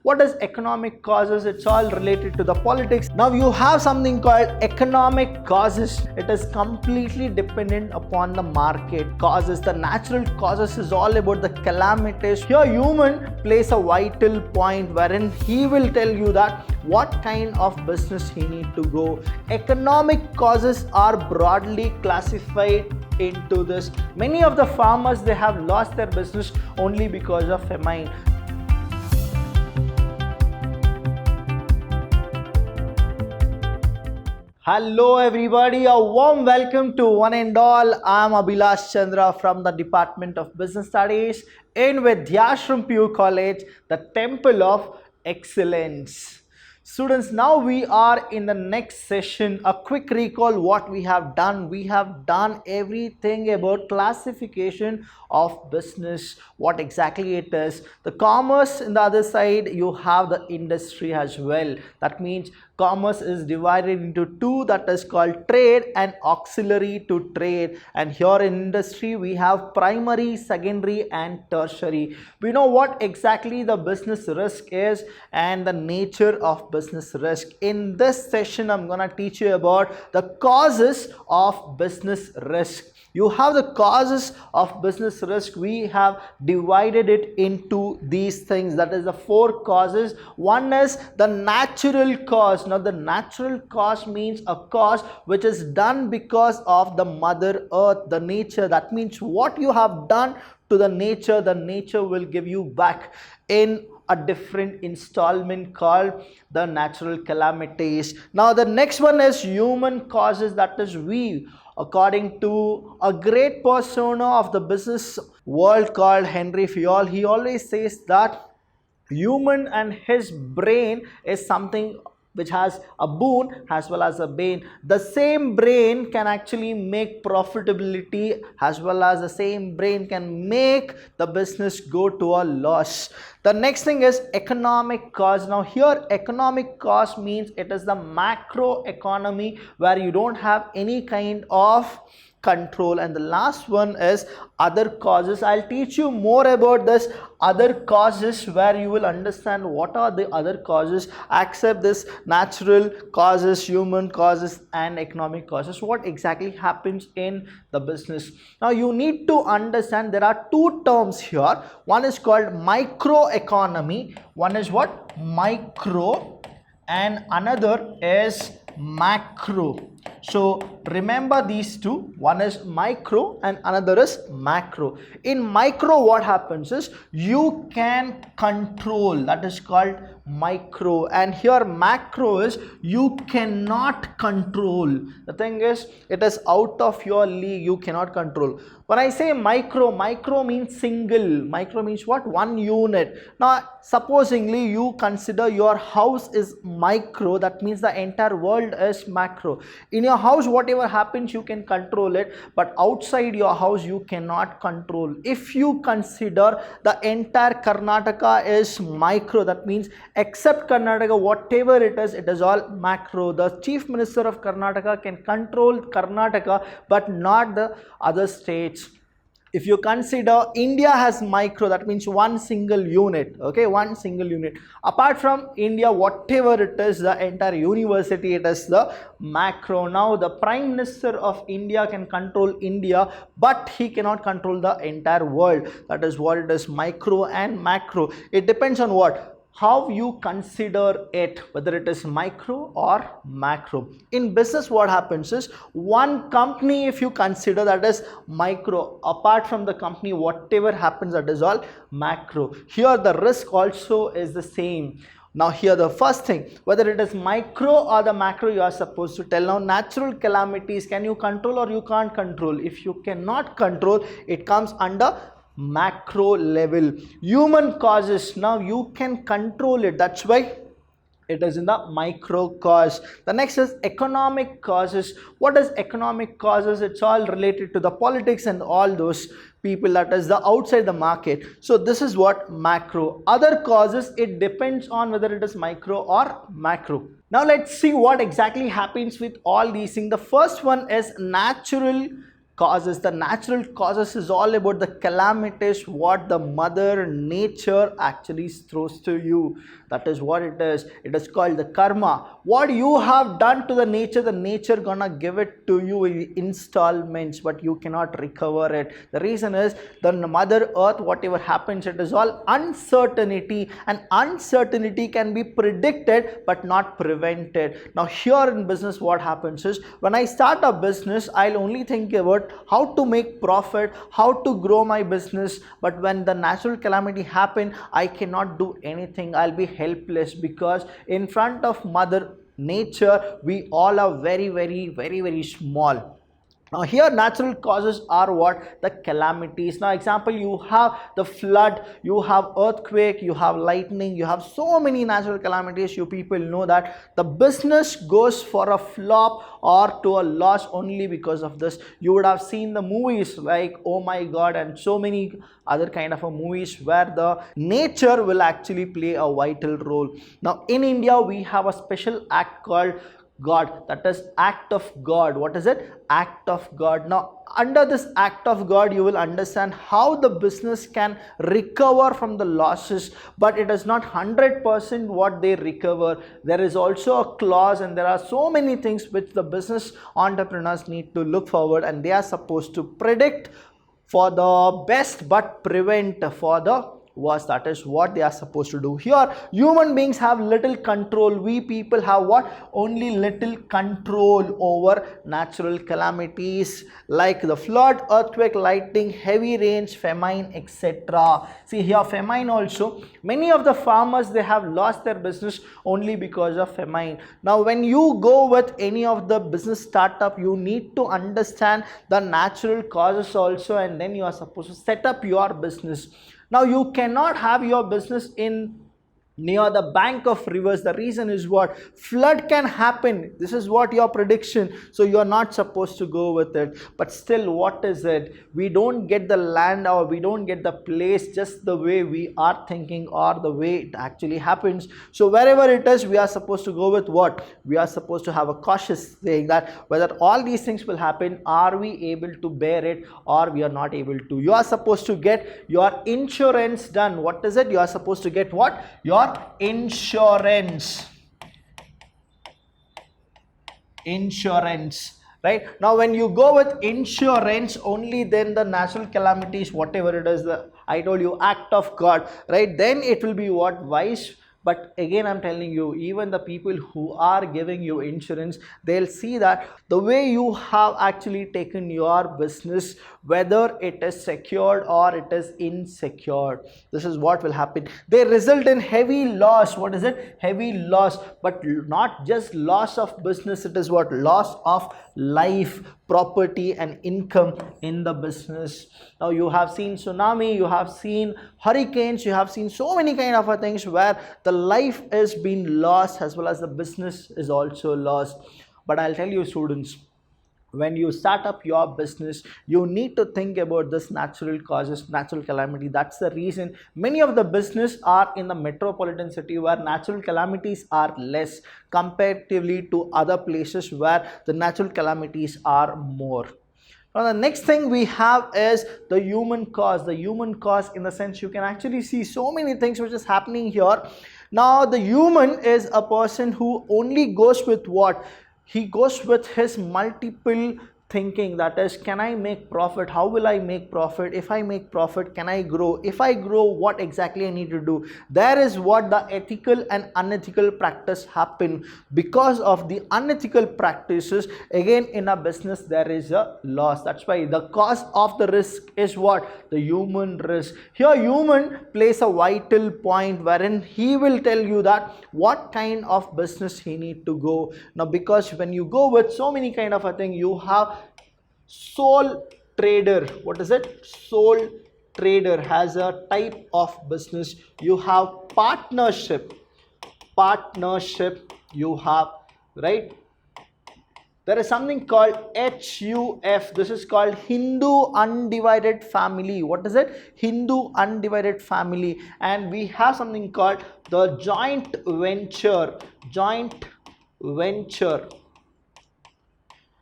What is economic causes? It's all related to the politics. Now you have something called economic causes. It is completely dependent upon the market causes. The natural causes is all about the calamities. Here human plays a vital point wherein he will tell you that what kind of business he need to go. Economic causes are broadly classified into this. Many of the farmers, they have lost their business only because of famine. Hello everybody, a warm welcome to one and all. I am Vidhyaashram from the Department of Business Studies in Vidhyaashram PU College, the Temple of Excellence. Students, now we are in the next session. A quick recall what we have done. We have done everything about classification of business, what exactly it is. The commerce in the other side, you have the industry as well. That means commerce is divided into two, that is called trade and auxiliary to trade. And here in industry, we have primary, secondary and tertiary. We know what exactly the business risk is and the nature of business risk. In this session, I'm going to teach you about the causes of business risk. You have the causes of business risk. We have divided it into these things. That is the four causes. One is the natural cause. Now the natural cause means a cause which is done because of the mother earth, the nature. That means what you have done to the nature will give you back in a different installment called the natural calamities. Now the next one is human causes, that is we. According to a great persona of the business world called Henry Fayol, he always says that human and his brain is something which has a boon as well as a bane. The same brain can actually make profitability as well as the same brain can make the business go to a loss. The next thing is economic cause. Now here economic cause means it is the macro economy where you don't have any kind of control. And the last one is other causes. I'll teach you more about this other causes where you will understand what are the other causes except this natural causes, human causes and economic causes. What exactly happens in the business? Now you need to understand there are two terms here. One is called microeconomy. One is what? Micro, and another is macro. So remember these two, one is micro and another is macro. In micro what happens is you can control, that is called micro, and here macro is you cannot control. The thing is it is out of your league, you cannot control. When I say micro, micro means single. Micro means what? One unit. Now supposingly you consider your house is micro, that means the entire world is macro. In your house whatever happens you can control it, but outside your house you cannot control. If you consider the entire Karnataka is micro, that means except Karnataka whatever it is all macro. The chief minister of Karnataka can control Karnataka but not the other states. If you consider India has micro, that means one single unit, okay, one single unit. Apart from India, whatever it is, the entire university, it is the macro. Now the Prime Minister of India can control India, but he cannot control the entire world. That is what it is, micro and macro. It depends on what? How you consider it, whether it is micro or macro. In business what happens is one company if you consider, that is micro. Apart from the company whatever happens, that is all macro. Here the risk also is the same. Now here the first thing, whether it is micro or the macro, you are supposed to tell. Now natural calamities, can you control or you can't control? If you cannot control, it comes under macro level. Human causes, now you can control it, that's why it is in the micro cause. The next is economic causes. What is economic causes? It's all related to the politics and all those people, that is the outside the market. So this is what macro. Other causes, it depends on whether it is micro or macro. Now let's see what exactly happens with all these things. The first one is natural causes. The natural causes is all about the calamities what the mother nature actually throws to you. That is what it is. It is called the karma. What you have done to the nature gonna give it to you in installments, but you cannot recover it. The reason is the mother earth, whatever happens, it is all uncertainty, and uncertainty can be predicted but not prevented. Now here in business what happens is, when I start a business, I'll only think about how to make profit, how to grow my business, but when the natural calamity happen, I cannot do anything. I'll be helpless, because in front of mother nature we all are very small. Now here natural causes are what? The calamities. Now example, you have the flood, you have earthquake, you have lightning, you have so many natural calamities. You people know that the business goes for a flop or to a loss only because of this. You would have seen the movies like Oh My God and so many other kind of movies where the nature will actually play a vital role. Now in India we have a special act called God, that is act of God. What is it? Act of God. Now under this act of God, you will understand how the business can recover from the losses, but it is not 100% what they recover. There is also a clause, and there are so many things which the business entrepreneurs need to look forward, and they are supposed to predict for the best but prevent for the worst. That is what they are supposed to do. Here human beings have little control. We people have what? Only little control over natural calamities like the flood, earthquake, lightning, heavy rains, famine, etc. See here famine also, many of the farmers, they have lost their business only because of famine. Now when you go with any of the business startup, you need to understand the natural causes also, and then you are supposed to set up your business. Now you cannot have your business in near the bank of rivers. The reason is what? Flood can happen. This is what your prediction. So you are not supposed to go with it. But still, what is it? We don't get the land, or we don't get the place just the way we are thinking or the way it actually happens. So wherever it is, we are supposed to go with what? We are supposed to have a cautious saying that whether all these things will happen, are we able to bear it or we are not able to. You are supposed to get your insurance done. What is it? You are supposed to get what? Your insurance. Right now when you go with insurance, only then the natural calamities, whatever it is, the I told you act of God, right, then it will be what? Wise. But again I'm telling you, even the people who are giving you insurance, they'll see that the way you have actually taken your business, whether it is secured or it is insecure, this is what will happen. They result in heavy loss. What is it? Heavy loss. But not just loss of business, it is what? Loss of life, property and income in the business. Now you have seen tsunami, you have seen hurricanes, you have seen so many kind of things where the life is being lost as well as the business is also lost. But I'll tell you students, when you start up your business, you need to think about this natural causes, natural calamity. That's the reason many of the business are in the metropolitan city where natural calamities are less comparatively to other places where the natural calamities are more. Now the next thing we have is the human cause. The human cause, in the sense you can actually see so many things which is happening here. Now the human is a person who only goes with what? He goes with his multiple thinking, that is, can I make profit? How will I make profit? If I make profit, can I grow? If I grow, what exactly I need to do? There is what the ethical and unethical practice happen. Because of the unethical practices, again in a business there is a loss. That's why the cause of the risk is what? The human risk. Here human plays a vital point wherein he will tell you that what kind of business he need to go. Now because when you go with so many kind of a thing, you have sole trader. What is it? Sole trader has a type of business. You have partnership you have, right? There is something called HUF. This is called Hindu undivided family. What is it? Hindu undivided family. And we have something called the joint venture.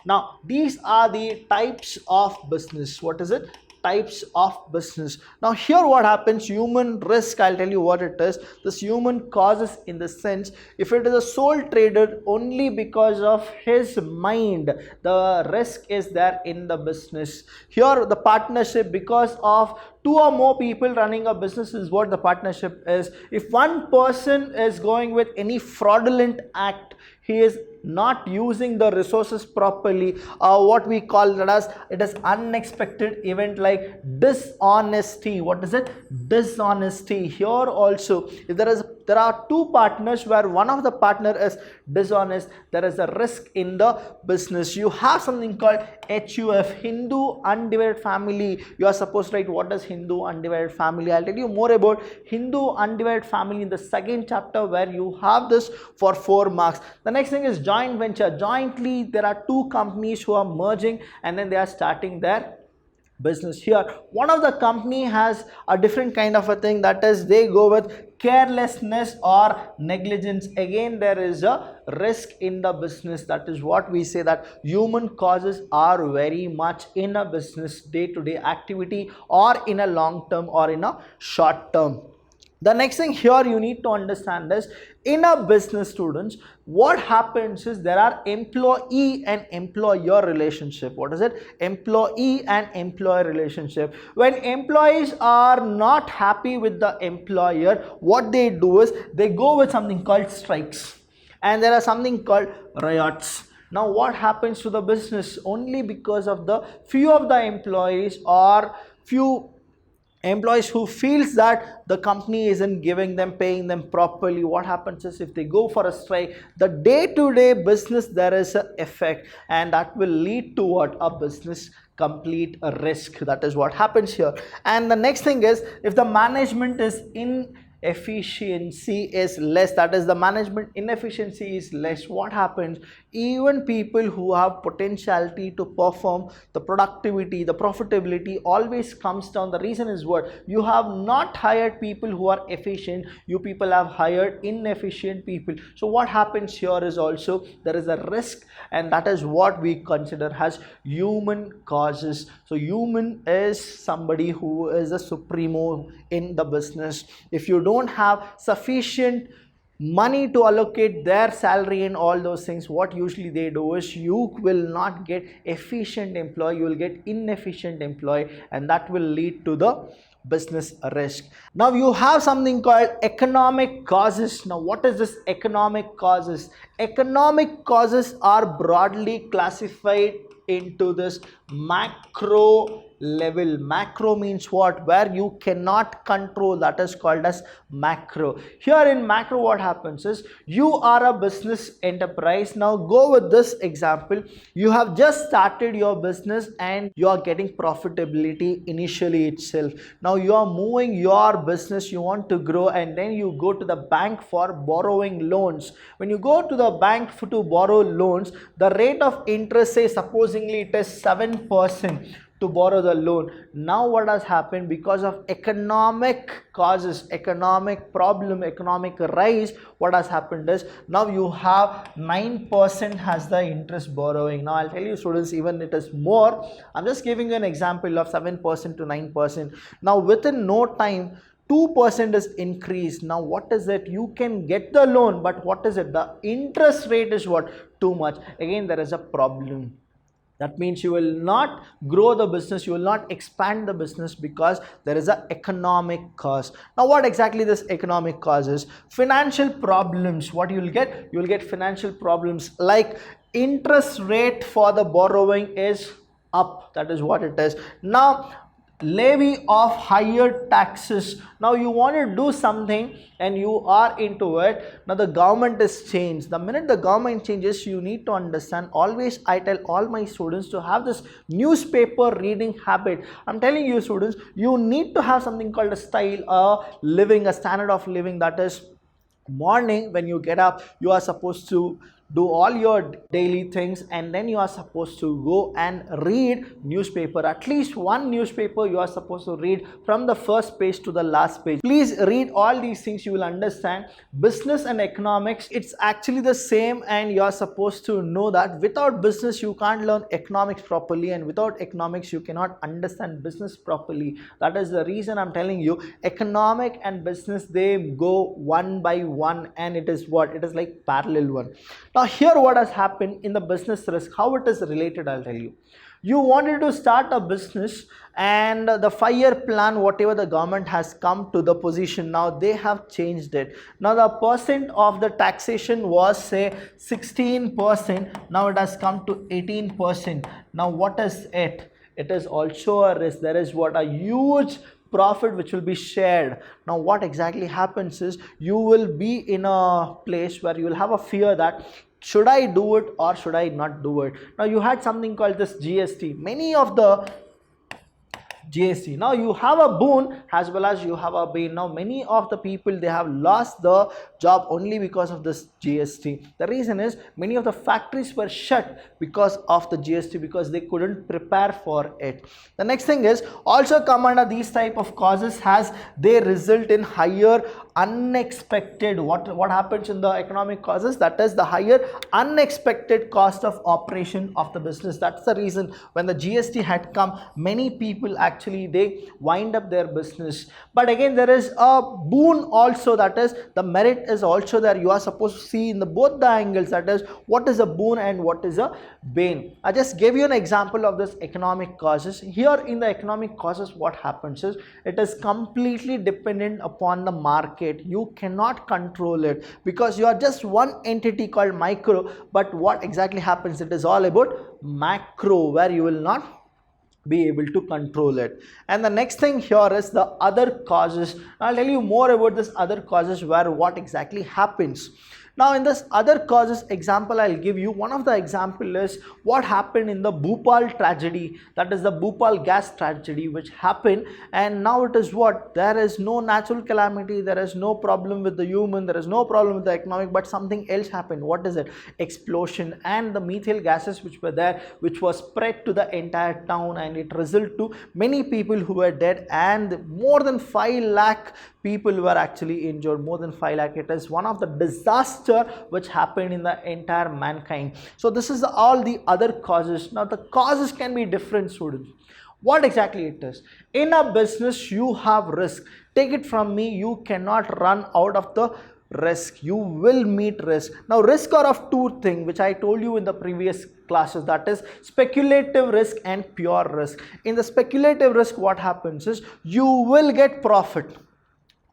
Now, these are the types of business. What is it? Types of business. Now, here what happens, human risk, I'll tell you what it is. This human causes, in the sense, if it is a sole trader, only because of his mind, the risk is there in the business. Here, the partnership, because of two or more people running a business, is what the partnership is. If one person is going with any fraudulent act, he is not using the resources properly, what we call that as, it is unexpected event like dishonesty. What is it? Dishonesty. Here also, if there are two partners where one of the partner is dishonest, there is a risk in the business. You have something called HUF, Hindu Undivided Family. You are supposed to write what is Hindu Undivided Family. I'll tell you more about Hindu Undivided Family in the second chapter, where you have this for 4 marks. The next thing is joint venture. Jointly, there are two companies who are merging and then they are starting their business. Here, one of the company has a different kind of a thing, that is, they go with carelessness or negligence. Again, there is a risk in the business. That is what we say, that human causes are very much in a business day-to-day activity, or in a long term or in a short term. The next thing here you need to understand is, in a business, students, what happens is there are employee and employer relationship. What is it? Employee and employer relationship. When employees are not happy with the employer, what they do is they go with something called strikes, and there are something called riots. Now, what happens to the business? Only because of the few of the employees, or few employees who feels that the company isn't giving them, paying them properly, what happens is, if they go for a strike, the day-to-day business, there is an effect, and that will lead to what? A business complete a risk. That is what happens here. And the next thing is, if the management is inefficiency is less, that is, the management inefficiency is less, what happens? Even people who have potentiality to perform, the productivity, the profitability always comes down. The reason is what? You have not hired people who are efficient, you people have hired inefficient people. So what happens here is also there is a risk, and that is what we consider as human causes. So human is somebody who is a supremo in the business. If you don't have sufficient money to allocate their salary and all those things, what usually they do is, you will not get efficient employee, you will get inefficient employee, and that will lead to the business risk. Now, you have something called economic causes. Now, what is this economic causes? Economic causes are broadly classified into this macro level. Macro means what? Where you cannot control, that is called as macro. Here in macro, what happens is, you are a business enterprise. Now go with this example. You have just started your business and you are getting profitability initially itself. Now you are moving your business, you want to grow, and then you go to the bank for borrowing loans. When you go to the bank to borrow loans, the rate of interest, say supposingly it is 7% to borrow the loan. Now what has happened? Because of economic causes, economic problem, economic rise, what has happened is, now you have 9% has the interest borrowing. Now I'll tell you, students, even it is more. I'm just giving you an example of 7% to 9%. Now within no time, 2% is increased. Now what is it? You can get the loan, but what is it? The interest rate is what? Too much. Again, there is a problem. That means you will not grow the business, you will not expand the business, because there is an economic cause. Now what exactly this economic cause is? Financial problems. What you will get? You will get financial problems, like interest rate for the borrowing is up. That is what it is. Now levy of higher taxes. Now you want to do something and you are into it. Now the government is changed. The minute the government changes, you need to understand. Always I tell all my students to have this newspaper reading habit. I'm telling you, students, you need to have something called a style, a living, a standard of living. That is, morning when you get up, you are supposed to do all your daily things, and then you are supposed to go and read newspaper. At least one newspaper you are supposed to read from the first page to the last page. Please read all these things, you will understand business and economics. It's actually the same, and you are supposed to know that without business you can't learn economics properly, and without economics you cannot understand business properly. That is the reason I'm telling you economic and business, they go one by one, and it is what it is like parallel one. Now here what has happened in the business risk, how it is related, I'll tell you. You wanted to start a business, and the 5-year plan, whatever the government has come to the position, now they have changed it. Now the percent of the taxation was say 16%, now it has come to 18%. Now what is it? It is also a risk. There is what a huge profit which will be shared. Now what exactly happens is you will be in a place where you will have a fear that should I do it or should I not do it. Now you had something called this GST. Many of the GST. Now you have a boon as well as you have a bane. Now many of the people, they have lost the job only because of this GST. The reason is many of the factories were shut because of the GST, because they couldn't prepare for it. The next thing is also come under these type of causes as they result in higher unexpected, what happens in the economic causes, that is the higher unexpected cost of operation of the business. That's the reason when the GST had come, many people actually they wind up their business. But again there is a boon also, that is the merit is also there. You are supposed to see in the both the angles, that is what is a boon and what is a bane. I just gave you an example of this economic causes. Here in the economic causes, what happens is it is completely dependent upon the market. You cannot control it because you are just one entity called micro, but what exactly happens, it is all about macro, where you will not be able to control it. And the next thing here is the other causes. I'll tell you more about this other causes, where what exactly happens. Now in this other causes example, I'll give you one of the example is what happened in the Bhopal tragedy, that is the Bhopal gas tragedy which happened. And now it is what, there is no natural calamity, there is no problem with the human, there is no problem with the economic, but something else happened. What is it? Explosion, and the methyl gases which were there, which was spread to the entire town, and it resulted to many people who were dead, and more than 5 lakh people were actually injured. More than 5 lakh. It is one of the disaster which happened in the entire mankind. So this is all the other causes. Now the causes can be different, students. What exactly it is? In a business you have risk. Take it from me, you cannot run out of the risk. You will meet risk. Now risk are of two things which I told you in the previous classes, that is speculative risk and pure risk. In the speculative risk, what happens is you will get profit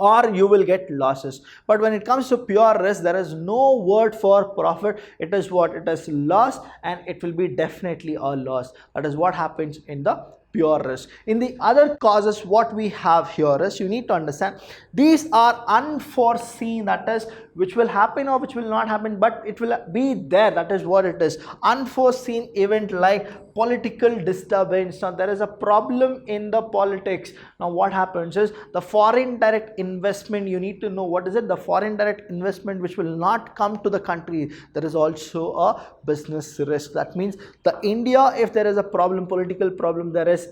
or you will get losses. But when it comes to pure risk, there is no word for profit. It is what? It is loss, and it will be definitely a loss. That is what happens in the pure risk. In the other causes, what we have here is, you need to understand, these are unforeseen, that is which will happen or which will not happen, but it will be there. That is what it is. Unforeseen event like political disturbance. Now there is a problem in the politics. Now what happens is the foreign direct investment, you need to know what is it, the foreign direct investment which will not come to the country. There is also a business risk. That means the India, if there is a problem, political problem, there is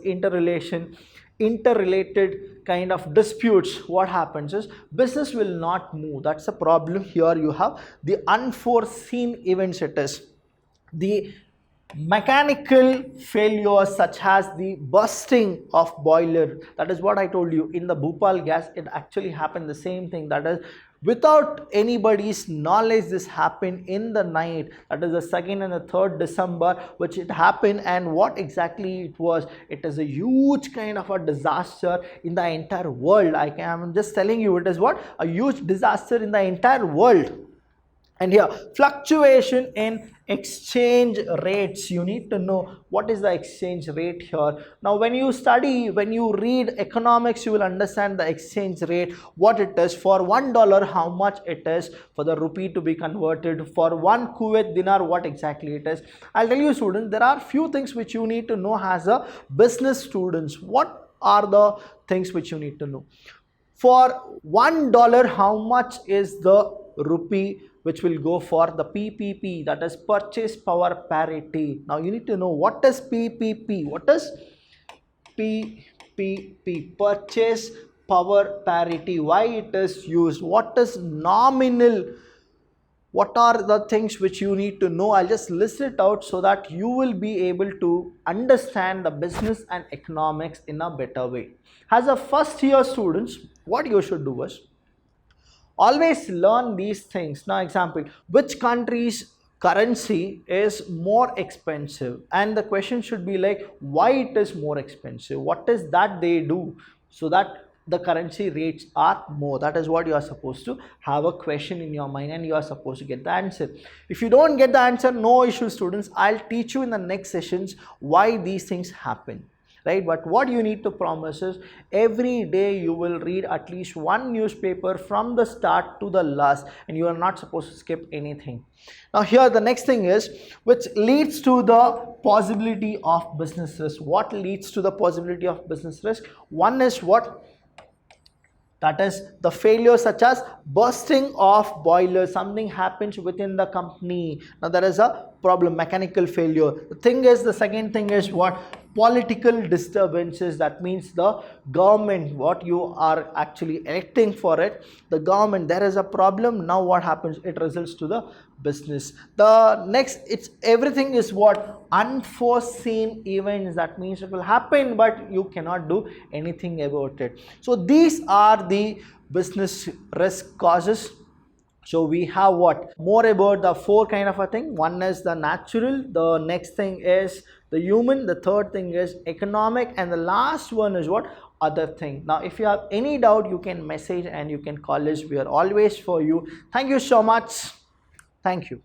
interrelated kind of disputes, what happens is business will not move. That's a problem. Here you have the unforeseen events. It is the mechanical failures such as the bursting of boiler. That is what I told you in the Bhopal gas, it actually happened the same thing. That is without anybody's knowledge, this happened in the night. That is the 2nd and the 3rd December which it happened. And what exactly it was, it is a huge kind of a disaster in the entire world. I'm just telling you, it is what, a huge disaster in the entire world. And here, fluctuation in exchange rates. You need to know what is the exchange rate here. Now when you study, when you read economics, you will understand the exchange rate, what it is. For $1, how much it is for the rupee to be converted. For 1 Kuwait dinar, what exactly it is. I'll tell you, students, there are few things which you need to know as a business students. What are the things which you need to know? For $1, how much is the rupee which will go for the PPP, that is purchase power parity. Now you need to know what is PPP. What is PPP? Purchase power parity. Why it is used? What is nominal? What are the things which you need to know? I'll just list it out so that you will be able to understand the business and economics in a better way. As a first year students, what you should do is always learn these things. Now example, which country's currency is more expensive, and the question should be like why it is more expensive, what is that they do so that the currency rates are more. That is what you are supposed to have a question in your mind, and you are supposed to get the answer. If you don't get the answer, no issue students, I'll teach you in the next sessions why these things happen, right? But what you need to promise is every day you will read at least one newspaper from the start to the last, and you are not supposed to skip anything. Now here the next thing is which leads to the possibility of business risk. What leads to the possibility of business risk? One is what? That is the failure such as bursting of boilers. Something happens within the company. Now there is a problem, mechanical failure. The second thing is what? Political disturbances. That means the government, what you are actually electing for it, the government, there is a problem. Now what happens? It results to the business. The next, it's everything is what? Unforeseen events. That means it will happen but you cannot do anything about it. So these are the business risk causes. So we have what? More about the four kind of a thing. One is the natural, the next thing is the human, the third thing is economic, and the last one is what? Other thing. Now if you have any doubt, you can message and you can call us. We are always for you. Thank you so much. Thank you.